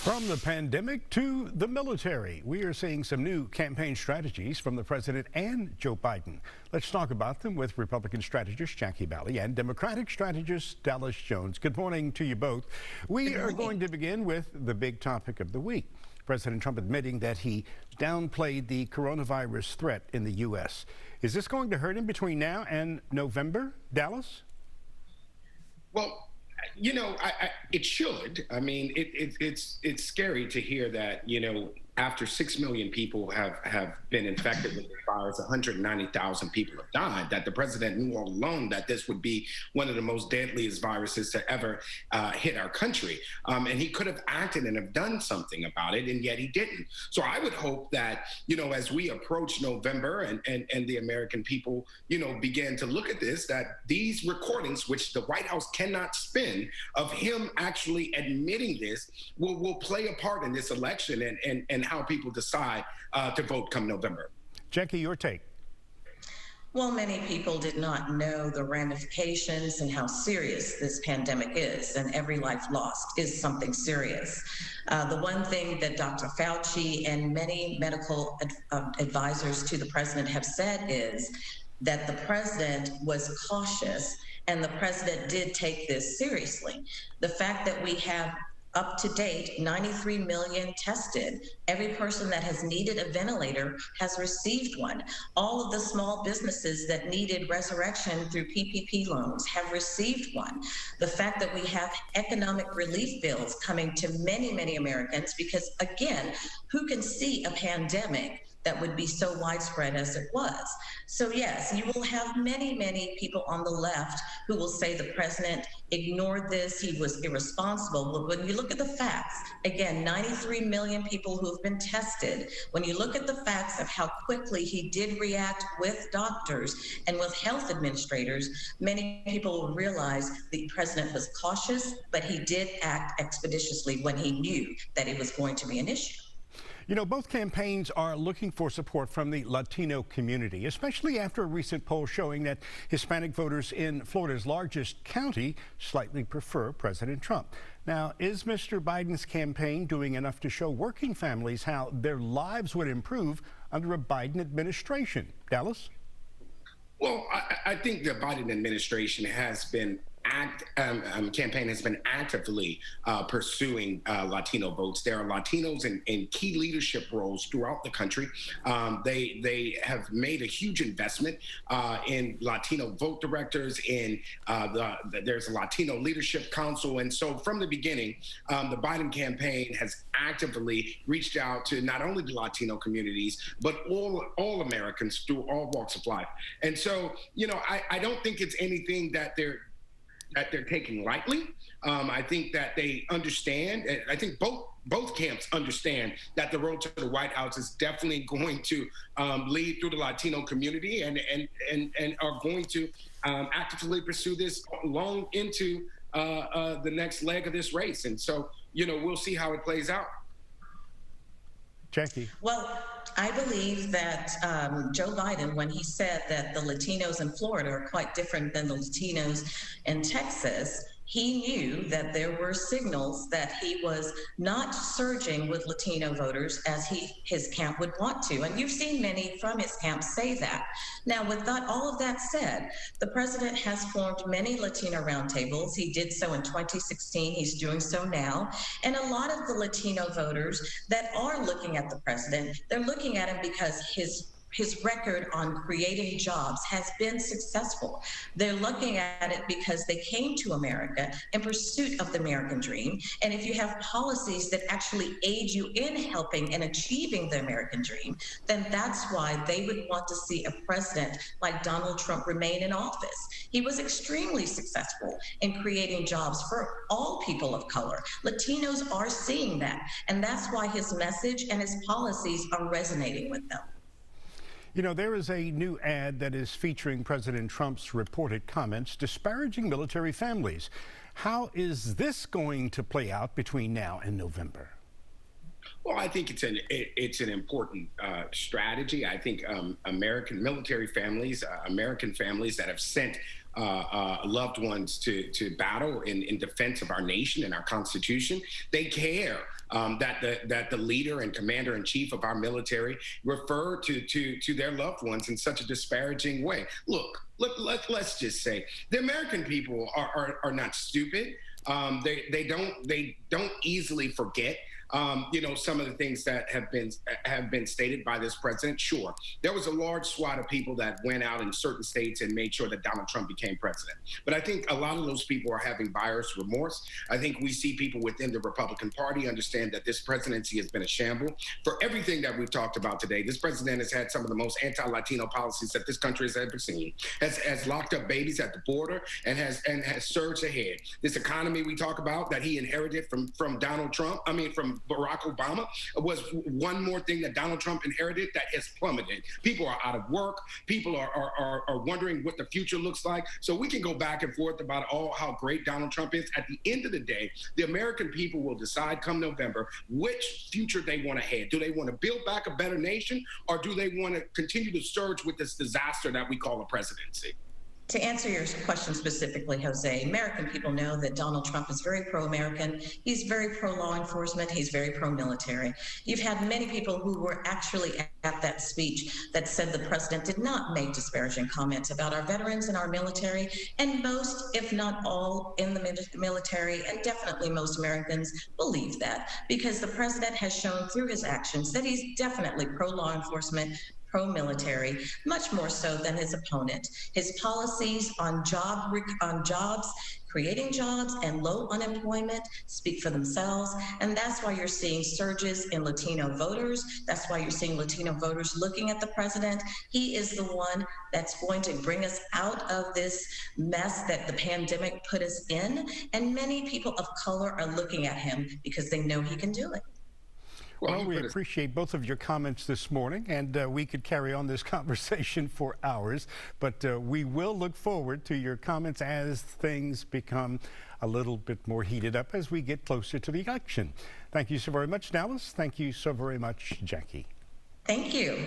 From the pandemic to the military, we are seeing some new campaign strategies from the president and Joe Biden. Let's talk about them with Republican strategist Jacquie Baly and Democratic strategist Dallas Jones. Good morning to you both. We are going to begin with the big topic of the week. President Trump admitting that he downplayed the coronavirus threat in the U.S. Is this going to hurt him between now and November, Dallas? Well, you know, it should. I mean, it's scary to hear that, after 6 million people have been infected with the virus, 190,000 people have died, that the president knew all along that this would be one of the most deadliest viruses to ever hit our country. And he could have acted and have done something about it, and yet he didn't. So I would hope that, as we approach November and the American people, begin to look at this, that these recordings, which the White House cannot spin, of him actually admitting this will play a part in this election and how people decide to vote come November. Jacquie, your take. Well, many people did not know the ramifications and how serious this pandemic is, and every life lost is something serious. The one thing that Dr. Fauci and many medical advisors to the president have said is that the president was cautious, and the president did take this seriously. The fact that we have up to date, 93 million tested. Every person that has needed a ventilator has received one. All of the small businesses that needed resurrection through PPP loans have received one. The fact that we have economic relief bills coming to many, many Americans, because again, who can see a pandemic that would be so widespread as it was? So yes, you will have many, many people on the left who will say the president ignored this, he was irresponsible. But when you look at the facts, again, 93 million people who have been tested, when you look at the facts of how quickly he did react with doctors and with health administrators, many people will realize the president was cautious, but he did act expeditiously when he knew that it was going to be an issue. Both campaigns are looking for support from the Latino community, especially after a recent poll showing that Hispanic voters in Florida's largest county slightly prefer President Trump. Now, is Mr. Biden's campaign doing enough to show working families how their lives would improve under a Biden administration? Dallas? Well, I think the Biden administration has been campaign has been actively pursuing Latino votes. There are Latinos in key leadership roles throughout the country. They have made a huge investment in Latino vote directors. There's a Latino Leadership Council, and so from the beginning, the Biden campaign has actively reached out to not only the Latino communities but all Americans through all walks of life. And so, I don't think it's anything that they're taking lightly. I think that they understand. I think both camps understand that the road to the White House is definitely going to lead through the Latino community, and are going to actively pursue this long into the next leg of this race. And so, we'll see how it plays out. Jacquie. Well, I believe that Joe Biden, when he said that the Latinos in Florida are quite different than the Latinos in Texas, he knew that there were signals that he was not surging with Latino voters as his camp would want to. And you've seen many from his camp say that. Now, with all of that said, the president has formed many Latino roundtables. He did so in 2016. He's doing so now. And a lot of the Latino voters that are looking at the president, they're looking at him because his record on creating jobs has been successful. They're looking at it because they came to America in pursuit of the American dream. And if you have policies that actually aid you in helping and achieving the American dream, then that's why they would want to see a president like Donald Trump remain in office. He was extremely successful in creating jobs for all people of color. Latinos are seeing that, and that's why his message and his policies are resonating with them. There is a new ad that is featuring President Trump's reported comments disparaging military families. How is this going to play out between now and November? Well, I think it's an important strategy. I think American military families, American families that have sent loved ones to battle in defense of our nation and our Constitution. They care that the leader and commander in chief of our military refer to their loved ones in such a disparaging way. Look, let's just say the American people are not stupid. They don't easily forget. Some of the things that have been stated by this president. Sure, there was a large swath of people that went out in certain states and made sure that Donald Trump became president. But I think a lot of those people are having buyer's remorse. I think we see people within the Republican Party understand that this presidency has been a shamble. For everything that we've talked about today, this president has had some of the most anti-Latino policies that this country has ever seen. Has locked up babies at the border and has surged ahead. This economy we talk about that he inherited from Donald Trump, from Barack Obama, was one more thing that Donald Trump inherited that has plummeted. People are out of work. People are wondering what the future looks like. So we can go back and forth about how great Donald Trump is. At the end of the day, the American people will decide come November which future they want to have. Do they want to build back a better nation, or do they want to continue to surge with this disaster that we call a presidency? To answer your question specifically, Jose, American people know that Donald Trump is very pro-American. He's very pro-law enforcement. He's very pro-military. You've had many people who were actually at that speech that said the president did not make disparaging comments about our veterans and our military. And most, if not all, in the military, and definitely most Americans, believe that, because the president has shown through his actions that he's definitely pro-law enforcement, pro-military, much more so than his opponent. His policies on jobs, creating jobs, and low unemployment speak for themselves. And that's why you're seeing surges in Latino voters. That's why you're seeing Latino voters looking at the president. He is the one that's going to bring us out of this mess that the pandemic put us in. And many people of color are looking at him because they know he can do it. Well, we appreciate both of your comments this morning, and we could carry on this conversation for hours, but we will look forward to your comments as things become a little bit more heated up as we get closer to the election. Thank you so very much, Dallas. Thank you so very much, Jacquie. Thank you.